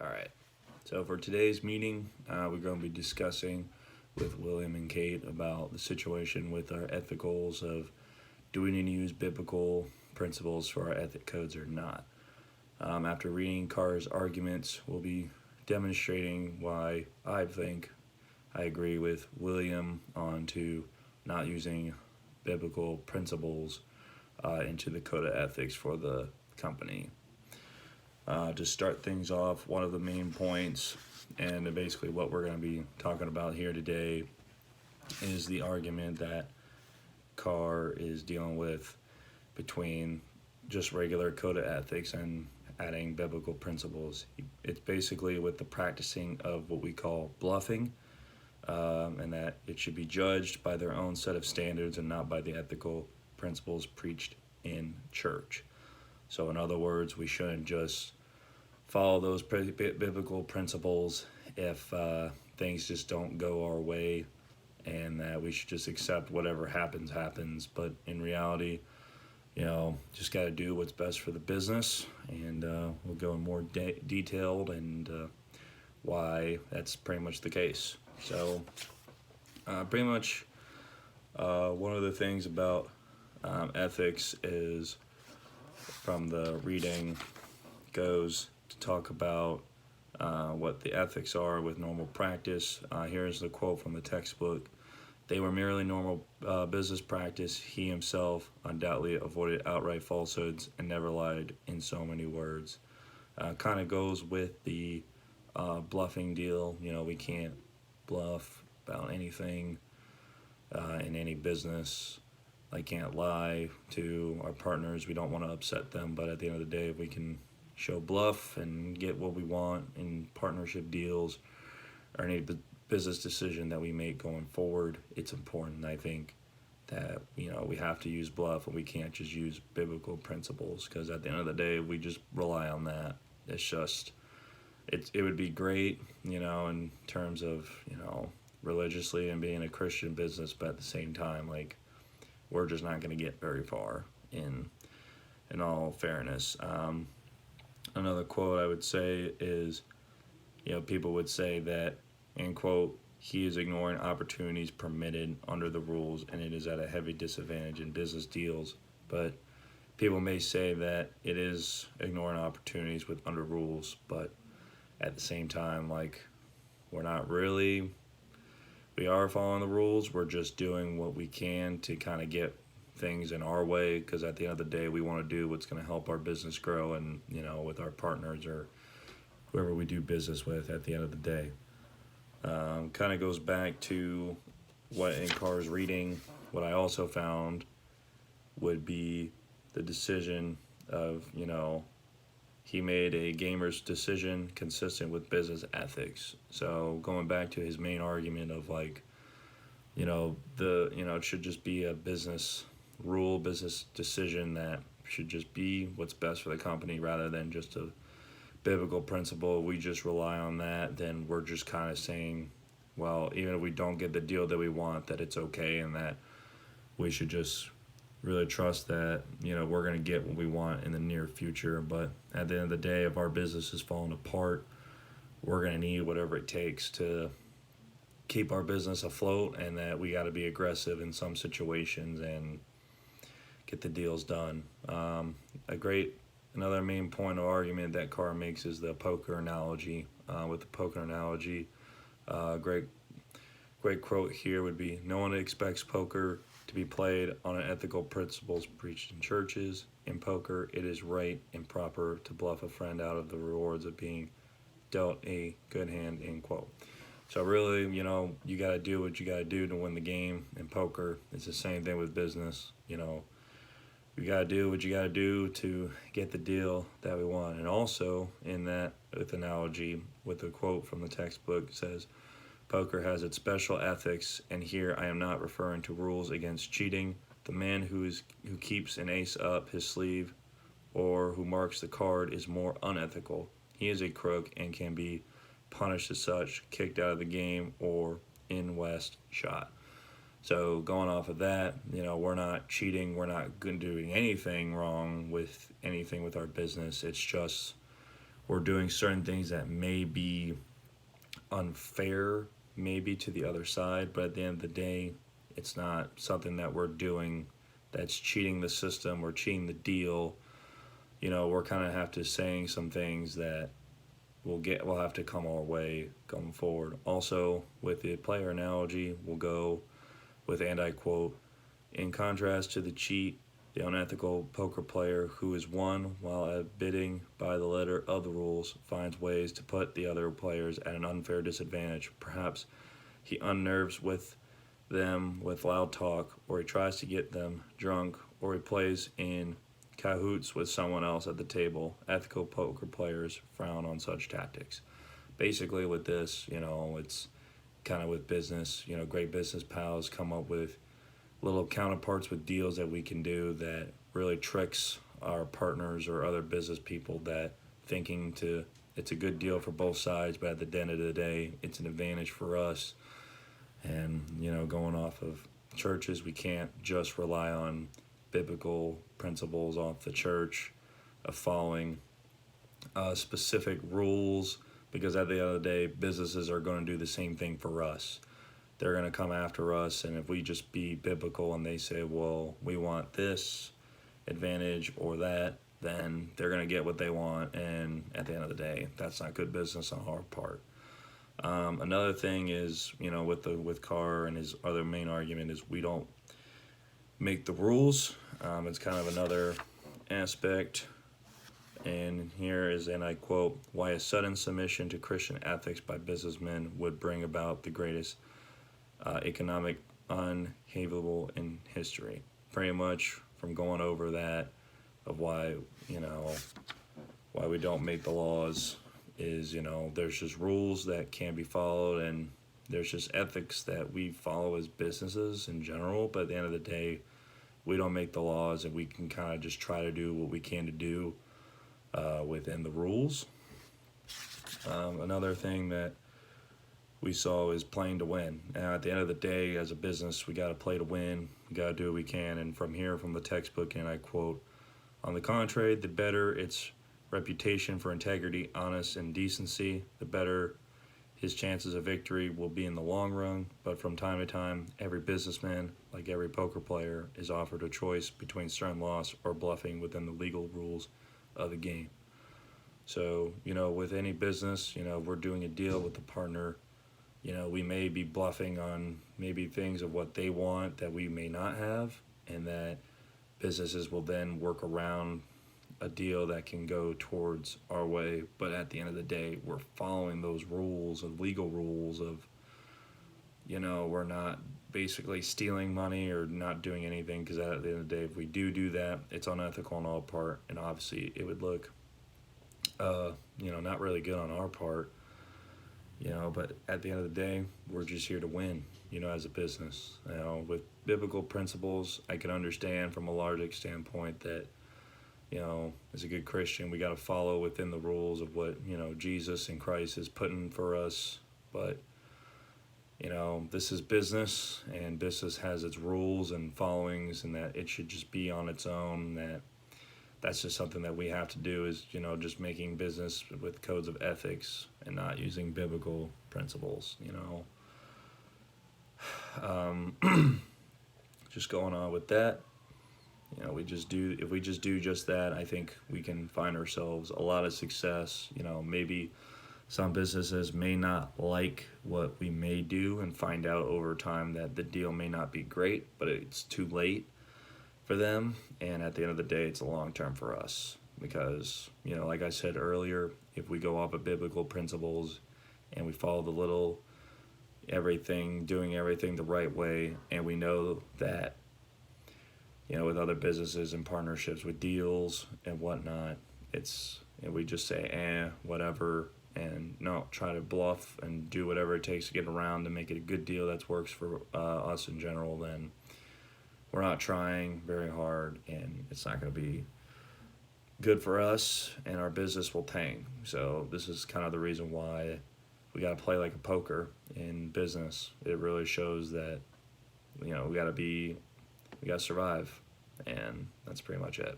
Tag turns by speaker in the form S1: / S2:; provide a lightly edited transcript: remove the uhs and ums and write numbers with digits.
S1: All right. So for today's meeting, we're going to be discussing with William and Kate about the situation with our ethicals of do we need to use biblical principles for our ethic codes or not. After reading Carr's arguments, we'll be demonstrating why I think I agree with William on to not using biblical principles into the code of ethics for the company. To start things off, one of the main points, and basically what we're going to be talking about here today, is the argument that Carr is dealing with between just regular code of ethics and adding biblical principles. It's basically with the practicing of what we call bluffing, and that it should be judged by their own set of standards and not by the ethical principles preached in church. So, in other words, we shouldn't just follow those biblical principles if things just don't go our way, and that we should just accept whatever happens. But in reality, just got to do what's best for the business, and we'll go in more detailed and why that's pretty much the case. So, pretty much one of the things about ethics is from the reading goes to talk about what the ethics are with normal practice. Here's the quote from the textbook. They were merely normal business practice. He himself undoubtedly avoided outright falsehoods and never lied in so many words. Kind of goes with the bluffing deal. We can't bluff about anything in any business. I can't lie to our partners. We don't want to upset them, but at the end of the day, if we can show bluff and get what we want in partnership deals or any business decision that we make going forward, it's important, I think, that we have to use bluff and we can't just use biblical principles, because at the end of the day, if we just rely on that, it's just it would be great, in terms of religiously and being a Christian business, but at the same time, like, we're just not going to get very far in all fairness. Another quote I would say is, people would say that, end quote, he is ignoring opportunities permitted under the rules and it is at a heavy disadvantage in business deals. But people may say that it is ignoring opportunities with under rules, but at the same time, like, we're not really, we are following the rules. We're just doing what we can to kind of get things in our way, because at the end of the day, we want to do what's going to help our business grow and, with our partners or whoever we do business with at the end of the day. Kind of goes back to what in Carr's reading, what I also found would be the decision of, he made a gamer's decision consistent with business ethics. So going back to his main argument of, like, it should just be a business rule, business decision that should just be what's best for the company rather than just a biblical principle. We just rely on that, then we're just kind of saying, well, even if we don't get the deal that we want, that it's okay, and that we should just really trust that we're going to get what we want in the near future. But at the end of the day, if our business is falling apart, we're going to need whatever it takes to keep our business afloat, and that we got to be aggressive in some situations and get the deals done. Another main point of argument that Carr makes is the poker analogy. With the poker analogy, great quote here would be, no one expects poker to be played on an ethical principles preached in churches. In poker, it is right and proper to bluff a friend out of the rewards of being dealt a good hand, end quote. So really, you got to do what you got to do to win the game in poker. It's the same thing with business. You got to do what you got to do to get the deal that we want. And also, in that, with analogy, with a quote from the textbook, it says, poker has its special ethics, and here I am not referring to rules against cheating. The man who keeps an ace up his sleeve or who marks the card is more unethical. He is a crook and can be punished as such, kicked out of the game, or in West shot. So going off of that, we're not cheating. We're not doing anything wrong with anything with our business. It's just we're doing certain things that may be unfair, maybe to the other side, but at the end of the day, it's not something that we're doing that's cheating the system or cheating the deal. We're kind of have to saying some things that we'll have to come our way going forward. Also, with the player analogy, we'll go with, and I quote, in contrast to the cheat, the unethical poker player who is won while abiding by the letter of the rules finds ways to put the other players at an unfair disadvantage. Perhaps he unnerves with them with loud talk, or he tries to get them drunk, or he plays in cahoots with someone else at the table. Ethical poker players frown on such tactics. Basically, with this, it's kind of with business. Great business pals come up with little counterparts with deals that we can do that really tricks our partners or other business people that it's a good deal for both sides, but at the end of the day, it's an advantage for us. And, going off of churches, we can't just rely on biblical principles off the church of following specific rules, because at the end of the day, businesses are going to do the same thing for us. They're going to come after us, and if we just be biblical and they say, well, we want this advantage or that, then they're going to get what they want, and at the end of the day, that's not good business on our part. Another thing is, with Carr and his other main argument is we don't make the rules. It's kind of another aspect. And here is, and I quote, why a sudden submission to Christian ethics by businessmen would bring about the greatest economic unhavable in history. Pretty much from going over that of why we don't make the laws is, there's just rules that can be followed, and there's just ethics that we follow as businesses in general, but at the end of the day, we don't make the laws, and we can kind of just try to do what we can to do within the rules. Another thing that we saw is playing to win. And at the end of the day, as a business, we got to play to win. We got to do what we can. And from the textbook, and I quote, on the contrary, the better its reputation for integrity, honesty, and decency, the better his chances of victory will be in the long run. But from time to time, every businessman, like every poker player, is offered a choice between stern loss or bluffing within the legal rules of the game. So, with any business, we're doing a deal with a partner. We may be bluffing on maybe things of what they want that we may not have, and that businesses will then work around a deal that can go towards our way. But at the end of the day, we're following those rules and legal rules of, we're not basically stealing money or not doing anything, because at the end of the day, if we do that, it's unethical on our part, and obviously it would look, not really good on our part. But at the end of the day, we're just here to win, as a business. With biblical principles, I can understand from a large standpoint that, as a good Christian, we got to follow within the rules of what, Jesus and Christ is putting for us. But, this is business, and business has its rules and followings, and that it should just be on its own. That's just something that we have to do, is, just making business with codes of ethics and not using biblical principles, Just going on with that, if we just do just that, I think we can find ourselves a lot of success. Maybe some businesses may not like what we may do and find out over time that the deal may not be great, but it's too late for them, and at the end of the day, it's a long term for us, because like I said earlier, if we go off of biblical principles and we follow doing everything the right way, and we know that with other businesses and partnerships with deals and whatnot, we just say whatever, and no, try to bluff and do whatever it takes to get around to make it a good deal that works for us in general, then we're not trying very hard, and it's not going to be good for us, and our business will tank. So this is kind of the reason why we got to play like a poker in business. It really shows that, we got to survive, and that's pretty much it.